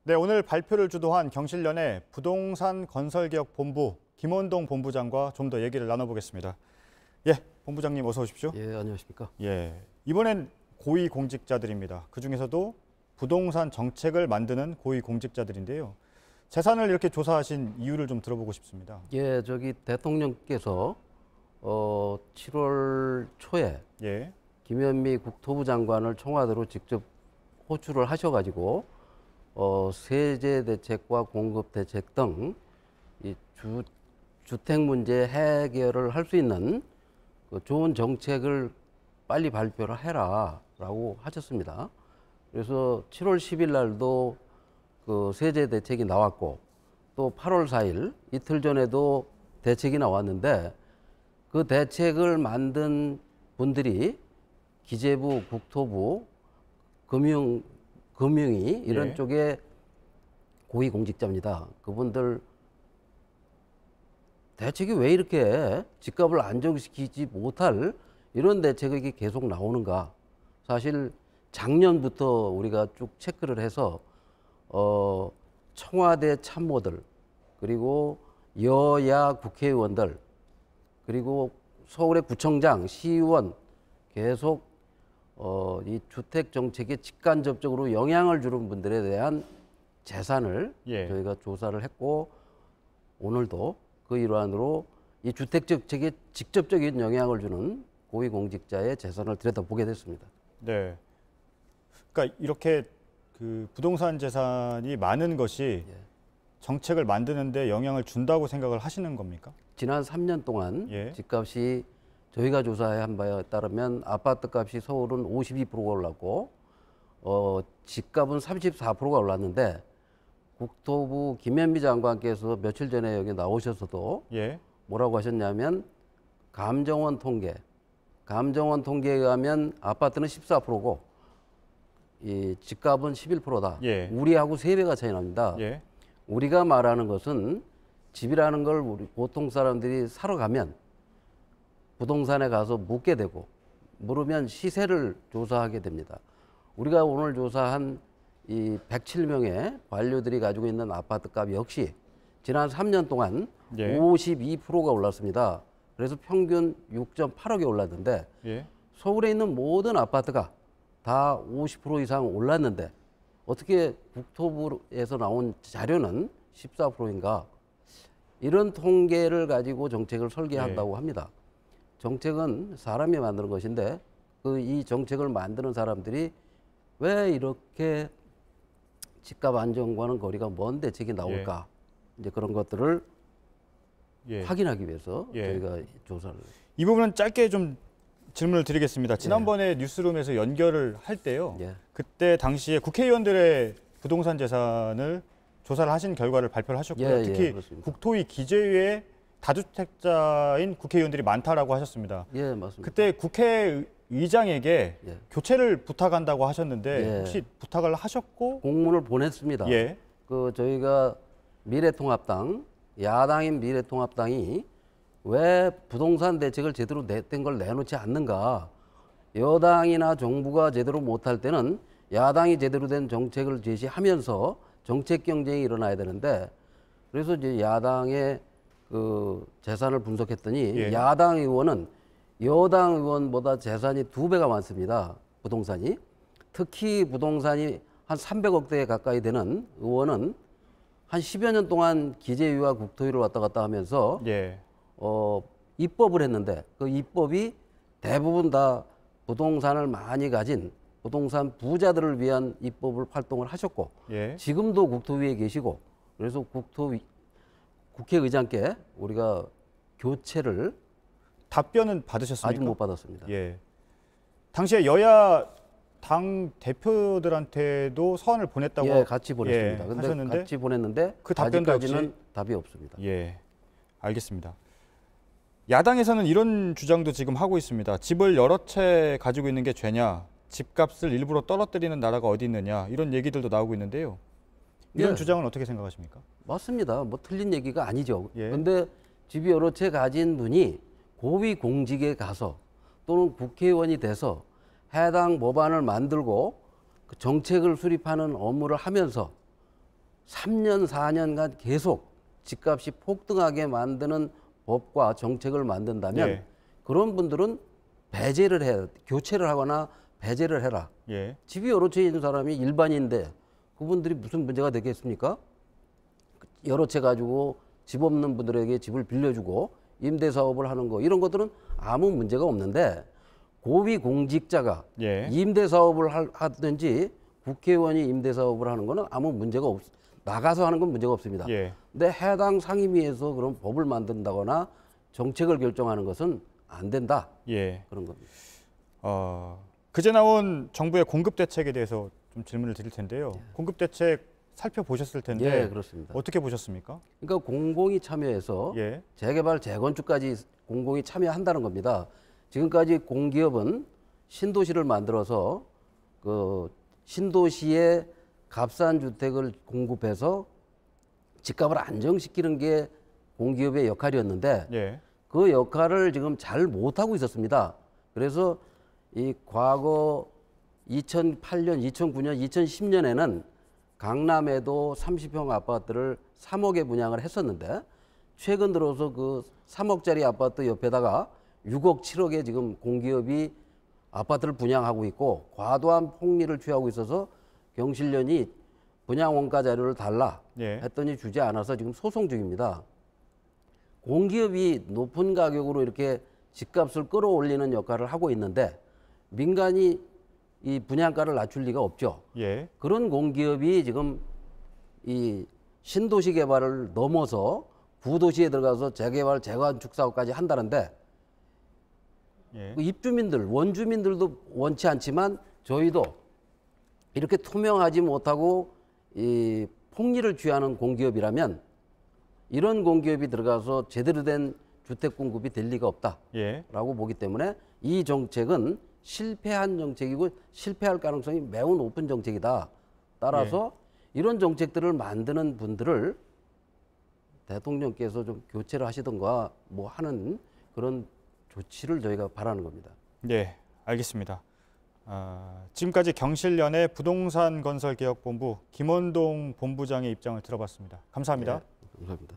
네, 오늘 발표를 주도한 경실련의 부동산 건설개혁본부 김원동 본부장과 좀 더 얘기를 나눠보겠습니다. 예, 본부장님 어서 오십시오. 예, 안녕하십니까. 예, 이번엔 고위공직자들입니다. 그중에서도 부동산 정책을 만드는 고위공직자들인데요. 재산을 이렇게 조사하신 이유를 좀 들어보고 싶습니다. 예, 저기 대통령께서 7월 초에 예, 김현미 국토부 장관을 청와대로 직접 호출을 하셔가지고 세제 대책과 공급 대책 등 이 주택 문제 해결을 할 수 있는 그 좋은 정책을 빨리 발표를 해라라고 하셨습니다. 그래서 7월 10일 날도 그 세제 대책이 나왔고 또 8월 4일 이틀 전에도 대책이 나왔는데 그 대책을 만든 분들이 기재부, 국토부, 금융위 이런 예. 쪽에 고위공직자입니다. 그분들 대책이 왜 이렇게 집값을 안정시키지 못할 이런 대책이 계속 나오는가. 사실 작년부터 우리가 쭉 체크를 해서 청와대 참모들 그리고 여야 국회의원들 그리고 서울의 구청장, 시의원 계속 이 주택 정책에 직간접적으로 영향을 주는 분들에 대한 재산을 예. 저희가 조사를 했고 오늘도 그 일환으로 이 주택 정책에 직접적인 영향을 주는 고위공직자의 재산을 들여다보게 됐습니다. 네. 그러니까 이렇게 그 부동산 재산이 많은 것이 예. 정책을 만드는데 영향을 준다고 생각을 하시는 겁니까? 지난 3년 동안 예. 집값이 저희가 조사한 바에 따르면 아파트 값이 서울은 52%가 올랐고 집값은 34%가 올랐는데 국토부 김현미 장관께서 며칠 전에 여기 나오셔서도 예. 뭐라고 하셨냐면 감정원 통계에 의하면 아파트는 14%고 이 집값은 11%다. 예. 우리하고 3배가 차이 납니다. 예. 우리가 말하는 것은 집이라는 걸 우리 보통 사람들이 사러 가면 부동산에 가서 묻게 되고 물으면 시세를 조사하게 됩니다. 우리가 오늘 조사한 이 107명의 관료들이 가지고 있는 아파트 값 역시 지난 3년 동안 예. 52%가 올랐습니다. 그래서 평균 6.8억이 올랐는데 예. 서울에 있는 모든 아파트가 다 50% 이상 올랐는데 어떻게 국토부에서 나온 자료는 14%인가? 이런 통계를 가지고 정책을 설계한다고 합니다. 정책은 사람이 만드는 것인데 이 정책을 만드는 사람들이 왜 이렇게 집값 안정과는 거리가 먼 대책이 나올까? 이제 그런 것들을 확인하기 위해서 저희가 조사를. 이 부분은 짧게 좀 질문을 드리겠습니다. 지난번에 뉴스룸에서 연결을 할 때요. 그때 당시에 국회의원들의 부동산 재산을 조사를 하신 결과를 발표를 하셨고요. 특히 국토위 기재위에 다주택자인 국회의원들이 많다라고 하셨습니다. 예, 맞습니다. 그때 국회의장에게 교체를 부탁한다고 하셨는데 혹시 부탁을 하셨고 공문을 보냈습니다. 그 저희가 미래통합당, 야당인 미래통합당이 왜 부동산 대책을 제대로 낸 걸 내놓지 않는가? 여당이나 정부가 제대로 못할 때는 야당이 제대로 된 정책을 제시하면서 정책 경쟁이 일어나야 되는데 그래서 이제 야당의 그 재산을 분석했더니 야당 의원은 여당 의원보다 재산이 2배가 많습니다. 부동산이. 특히 부동산이 한 300억대 가까이 되는 의원은 한 10여 년 동안 기재위와 국토위를 왔다 갔다 하면서 입법을 했는데 그 입법이 대부분 다 부동산을 많이 가진 부동산 부자들을 위한 입법을 활동을 하셨고 지금도 국토위에 계시고 그래서 국회의장께 우리가 교체를 답변은 받으셨습니까? 아직 못 받았습니다. 당시에 여야 당 대표들한테도 서한을 보냈다고 같이 보냈습니다. 근데 하셨는데 같이 보냈는데 그 답변도 아직까지는 역시 답이 없습니다. 알겠습니다. 야당에서는 이런 주장도 지금 하고 있습니다. 집을 여러 채 가지고 있는 게 죄냐? 집값을 일부러 떨어뜨리는 나라가 어디 있느냐? 이런 얘기들도 나오고 있는데요. 이런 주장은 어떻게 생각하십니까? 맞습니다. 뭐 틀린 얘기가 아니죠. 그런데 집이 여러 채 가진 분이 고위공직에 가서 또는 국회의원이 돼서 해당 법안을 만들고 그 정책을 수립하는 업무를 하면서 3년, 4년간 계속 집값이 폭등하게 만드는 법과 정책을 만든다면 예. 그런 분들은 배제를 해, 교체를 하거나 배제를 해라. 예. 집이 여러 채 있는 사람이 일반인데 그분들이 무슨 문제가 되겠습니까? 여러 채 가지고 집 없는 분들에게 집을 빌려주고 임대 사업을 하는 거 이런 것들은 아무 문제가 없는데 고위 공직자가 예. 임대 사업을 하든지 국회의원이 임대 사업을 하는 거는 아무 문제가 없. 나가서 하는 건 문제가 없습니다. 예. 근데 해당 상임위에서 그런 법을 만든다거나 정책을 결정하는 것은 안 된다. 예. 그런 겁니다. 그제 나온 정부의 공급 대책에 대해서 좀 질문을 드릴 텐데요. 공급 대책 살펴보셨을 텐데 예, 그렇습니다. 어떻게 보셨습니까? 그러니까 공공이 참여해서 예. 재개발, 재건축까지 공공이 참여한다는 겁니다. 지금까지 공기업은 신도시를 만들어서 그 신도시에 값싼 주택을 공급해서 집값을 안정시키는 게 공기업의 역할이었는데 예. 그 역할을 지금 잘 못하고 있었습니다. 그래서 이 과거 2008년, 2009년, 2010년에는 강남에도 30평 아파트를 3억에 분양을 했었는데 최근 들어서 그 3억짜리 아파트 옆에다가 6억, 7억에 지금 공기업이 아파트를 분양하고 있고 과도한 폭리를 취하고 있어서 경실련이 분양 원가 자료를 달라 예. 했더니 주지 않아서 지금 소송 중입니다. 공기업이 높은 가격으로 이렇게 집값을 끌어올리는 역할을 하고 있는데 민간이 이 분양가를 낮출 리가 없죠. 예. 그런 공기업이 지금 이 신도시 개발을 넘어서 구도시에 들어가서 재개발, 재건축 사업까지 한다는데 예. 그 입주민들, 원주민들도 원치 않지만 저희도 이렇게 투명하지 못하고 이 폭리를 취하는 공기업이라면 이런 공기업이 들어가서 제대로 된 주택 공급이 될 리가 없다라고 예. 보기 때문에 이 정책은 실패한 정책이고 실패할 가능성이 매우 높은 정책이다. 따라서 이런 정책들을 만드는 분들을 대통령께서 좀 교체를 하시던가 뭐 하는 그런 조치를 저희가 바라는 겁니다. 네, 알겠습니다. 지금까지 경실련의 부동산 건설 개혁본부 김원동 본부장의 입장을 들어봤습니다. 감사합니다. 네, 감사합니다.